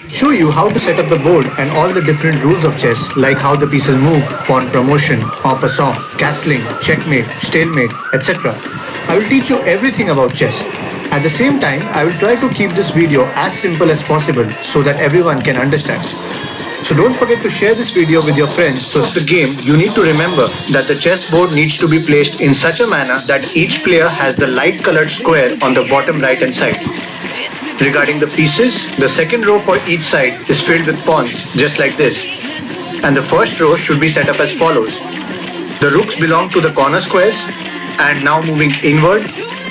Show you how to set up the board and all the different rules of chess, like how the pieces move, pawn promotion, en passant, castling, checkmate, stalemate, etc. I will teach you everything about chess. At the same time, I will try to keep this video as simple as possible so that everyone can understand. So don't forget to share this video with your friends. So the game, you need to remember that the chessboard needs to be placed in such a manner that each player has the light colored square on the bottom right hand side. Regarding the pieces, the second row for each side is filled with pawns, just like this. And the first row should be set up as follows. The rooks belong to the corner squares, and now moving inward,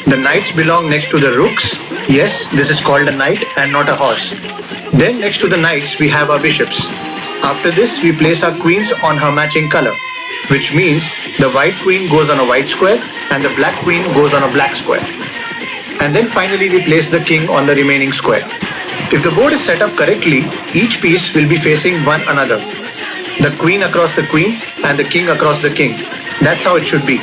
the knights belong next to the rooks. Yes, this is called a knight and not a horse. Then next to the knights, we have our bishops. After this, we place our queens on her matching color, which means the white queen goes on a white square and the black queen goes on a black square. And then finally we place the king on the remaining square. If the board is set up correctly, each piece will be facing one another. The queen across the queen and the king across the king. That's how it should be.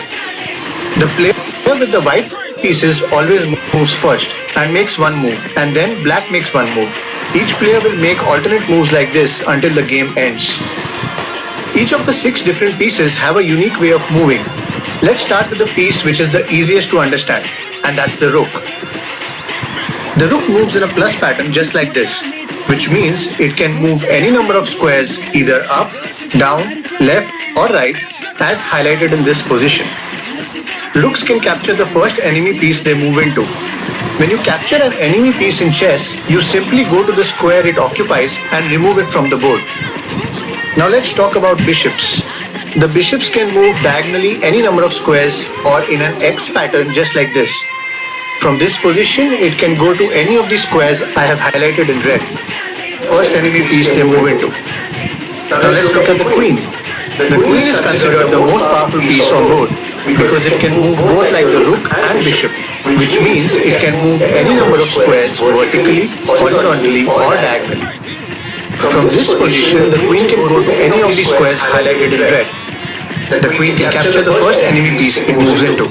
The player with the white pieces always moves first and makes one move, and then black makes one move. Each player will make alternate moves like this until the game ends. Each of the 6 different pieces have a unique way of moving. Let's start with the piece which is the easiest to understand, and that's the rook. The rook moves in a plus pattern just like this, which means it can move any number of squares either up, down, left or right as highlighted in this position. Rooks can capture the first enemy piece they move into. When you capture an enemy piece in chess, you simply go to the square it occupies and remove it from the board. Now let's talk about bishops. The bishops can move diagonally any number of squares or in an X pattern just like this. From this position, it can go to any of the squares I have highlighted in red. First enemy piece they move into. Now let's look at the queen. The queen is considered the most powerful piece on board because it can move both like the rook and bishop, which means it can move any number of squares vertically, horizontally or diagonally. From this position, the queen can go to any of the squares highlighted in red. The queen can capture the first enemy piece it moves into.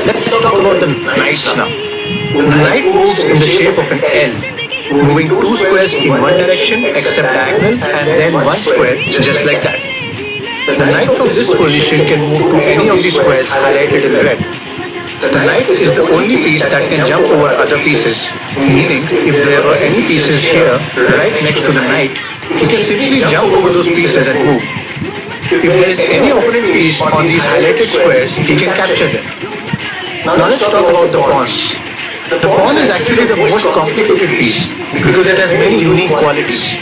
Let's talk about the knights now. The knight moves in the shape of an L, moving 2 squares in one direction except diagonal and then 1 square just like that. The knight from this position can move to any of the squares highlighted in red. The knight is the only piece that can jump over other pieces, meaning if there are any pieces here right next to the knight, he can simply jump over those pieces and move. If there is any opponent piece on these highlighted squares, he can capture them. Now let's talk about the pawns. The pawn is actually the most complicated piece because it has many unique qualities.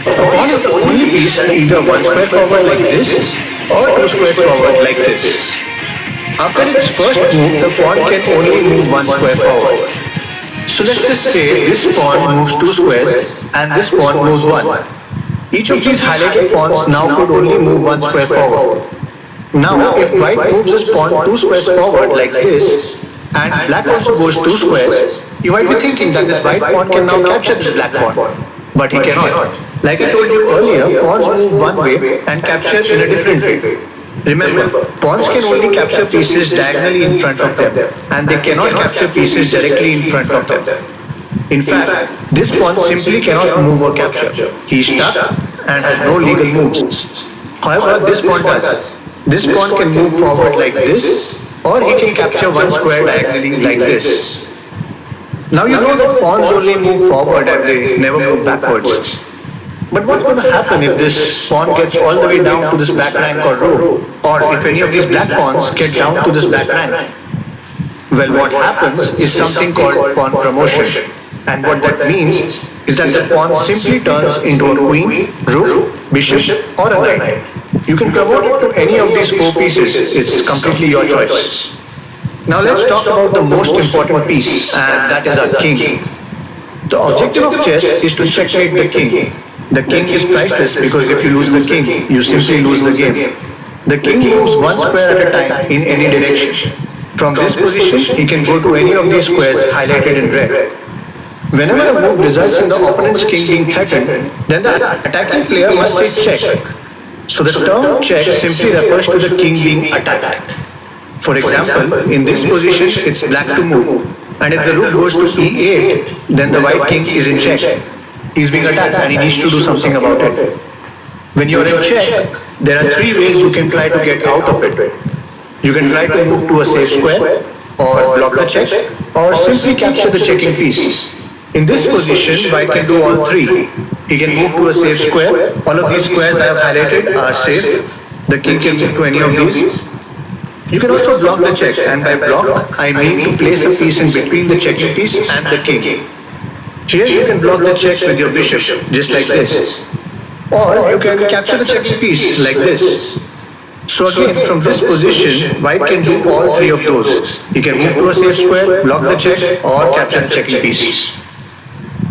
A pawn is the only piece either 1 square forward like this or 2 squares forward like this. After its first move, the pawn can only move 1 square forward. So let's just say this pawn moves 2 squares and this pawn moves 1. Each of these highlighted pawns now could only move 1 square forward. Now, if white moves this pawn 2 squares forward like this, and black also goes 2 squares, you might be thinking that this white pawn can now capture this black pawn. But he cannot. Like I told you earlier, pawns move one way and capture in a different way. Remember, pawns can only capture pieces diagonally in front of them, and they cannot capture pieces directly in front of them. In fact, this pawn simply cannot move or capture. He is stuck and has no legal moves. However, this pawn does. This pawn can move forward like this, or he can capture 1 square diagonally like this. Now you know that pawns only move forward and they never move backwards. But what's going to happen if this pawn gets all the way down to this back rank or row? Or if any of these black pawns get down to this back rank? Well, what happens is something called pawn promotion. And what that means is that the pawn simply turns into a queen, rook, bishop or a knight. You can promote it to any of these 4 pieces. It's completely your choice. Now let's talk about the most important piece, and that is our king. The objective of chess is to checkmate the king. The king is priceless because if you lose the king, you simply lose the game. The king moves 1 square at a time in any direction. From this position, he can go to any of these squares highlighted in red. Whenever a move results in the opponent's king being threatened, then the attacking player must say check. So the term check simply refers to the king being attacked. For example, in this position, it's black to move. And if the rook goes to e8, then the white king is in check. He's being attacked and he needs to do something about it. When you're in check, there are three ways you can try to get out of it. You can try to move to a safe square, or block the check, or simply capture the checking piece. In this position, white can do all three. He can move to a safe square. All of these squares I have highlighted are safe. The king can move to any of these. You can also block the check, and by block, I mean to place a piece in between the checking piece and the king. Here you can block the check with your bishop, just like this. Or you can capture the checking piece like this. So again, from this position, white can do all three of those. He can move to a safe square, block the check, or capture the checking piece.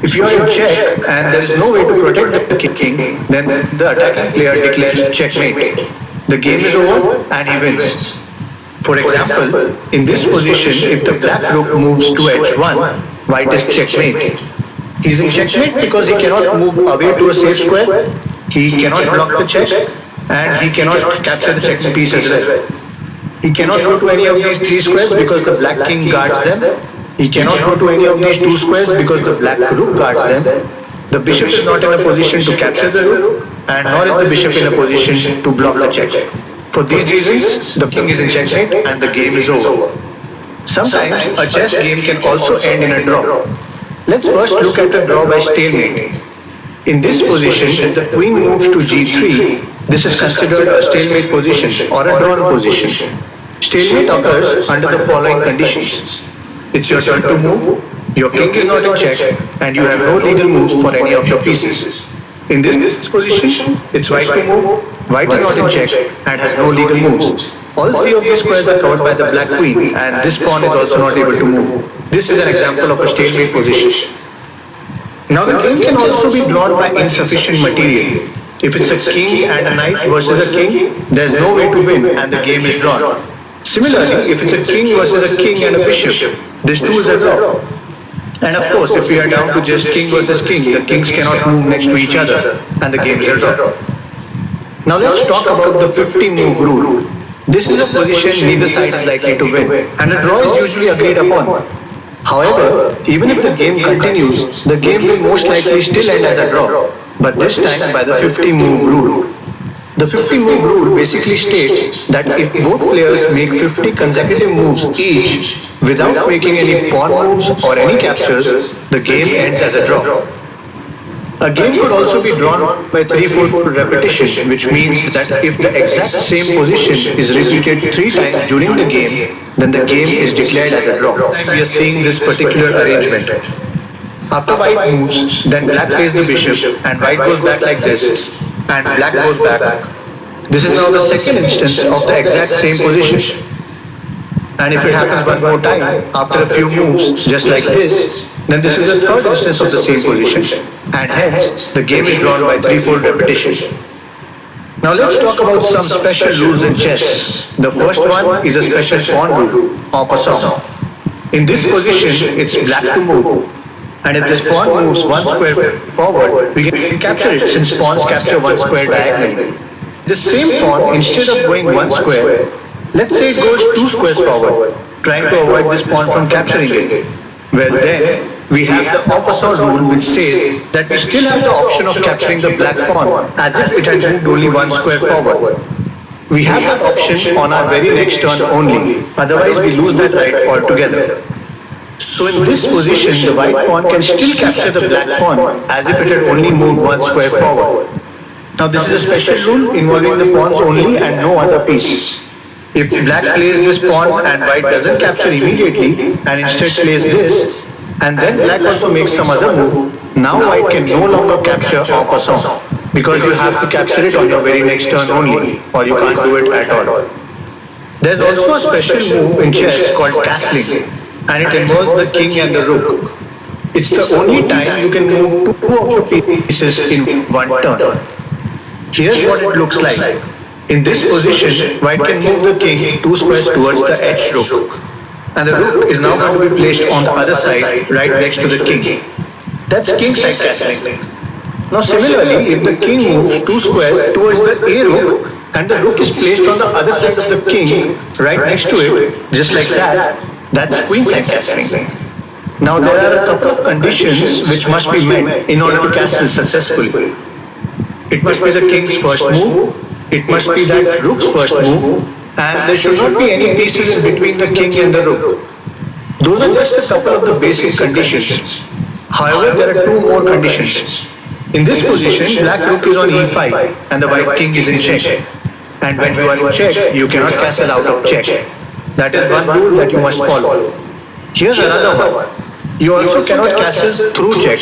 If you are in check and there is no way to protect the king, then the attacking player declares checkmate. The game is over and he wins. For example, in this position, if the black rook moves to h1, white is checkmate. He is in checkmate because he cannot move away to a safe square, he cannot block the check, and he cannot capture the checking piece as well. He cannot go to any of these three squares because the black king guards them. He cannot go to any of these two squares because the black rook guards them. The bishop is not in a position to capture the rook, and nor is the bishop in a position to block the check. For these reasons, the king is in checkmate and the game is over. Sometimes a chess game can also end in a draw. Let's first look at a draw by stalemate. In this position, if the queen moves to g3, this is considered a stalemate position or a drawn position. Stalemate occurs under the following conditions. It's your turn to move, your king is not in check, and you have no legal moves for any of your pieces. In this position, it's white to move, white is not in check, and has no legal moves. All three of these squares are covered by the black queen, and this pawn is also not able to move. This is an example of a stalemate position. Now the game can also be drawn by insufficient material. If it's a king and a knight versus a king, there's no way to win and the game is drawn. Similarly, if it's a king versus a king and a bishop, this too is a draw. And of course, if we are down to just king versus king, the kings cannot move next to each other and the game is a draw. Now let's talk about the 50-move rule. This is a position neither side is likely to win, and a draw is usually agreed upon. However, even if the game continues, the game will most likely still end as a draw, but this time by the 50-move rule. The 50-move rule basically states that if both players make 50 consecutive moves each without making any pawn moves or any captures, the game ends as a draw. A game could also be drawn by threefold repetition, which means that if the exact same position is repeated 3 times during the game, then the game is declared as a draw. We are seeing this particular arrangement. After white moves, then black plays the bishop, and white goes back like this, and black goes back. This is now the second instance of the exact same position. And if it happens one more time, after a few moves, just like this, then this is the third instance of the same position, and hence, the game is drawn by threefold repetition. Now let's talk about some special rules in chess. The first one is a special pawn rule, en passant. In this position, it's black to move. And if this pawn moves 1 square forward, we can capture it since pawns capture 1 square diagonally. The same pawn, instead of going 1 square, let's say it goes 2 squares forward, trying to avoid this pawn from capturing it. Well then, we have the en passant rule which says that we still have the option of capturing the black pawn as if it had moved only 1 square forward. We have that option on our very next turn only, otherwise we lose that right altogether. So in this position, the white pawn can still capture the black pawn as if it had only moved 1 square forward. Now this is a special rule involving the pawns only and no other piece. If black plays this pawn and white doesn't capture immediately and instead plays this, and then black also makes some other move, now white can no longer capture en passant because you have to capture it on your very next turn only, or you can't do it at all. There's also a special move in chess called castling, and it involves the king and the rook. It's the only time you can move 2 of your pieces in one turn. Here's what it looks like. In this position, white can move the king 2 squares towards the h rook, and the rook is now going to be placed on the other side, right next to the king. That's king side castling. Now similarly, if the king moves 2 squares towards the a rook, and the rook is placed on the other side of the king, Right next to it, just like that, that's queenside castling. Now there are a couple of conditions which must be met in order to castle successfully. It must be the king's first move, it must be that rook's first move, and there should not be any pieces in between the king and the rook. Those are just a couple of the basic conditions. However, there are two more conditions. In this position, black rook is on e5 and the white king is in check. And when you are in check, you cannot castle out of check. That is one rule that you must follow. Here's another one. You also cannot castle through check.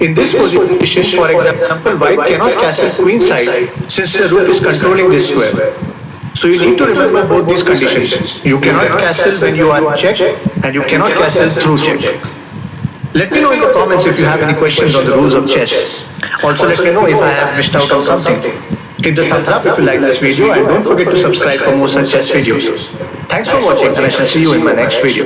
In this position, for example, white cannot castle queenside since the rook is controlling this square. So you need to remember both these conditions. You cannot castle when you are in check and you cannot castle through check. Let me know in the comments if you have any questions on the rules of chess. Also let me know if I have missed out on something. Hit the thumbs up if you like this video and don't forget to subscribe for more such chess videos. Thanks for watching and I shall see you in my next video.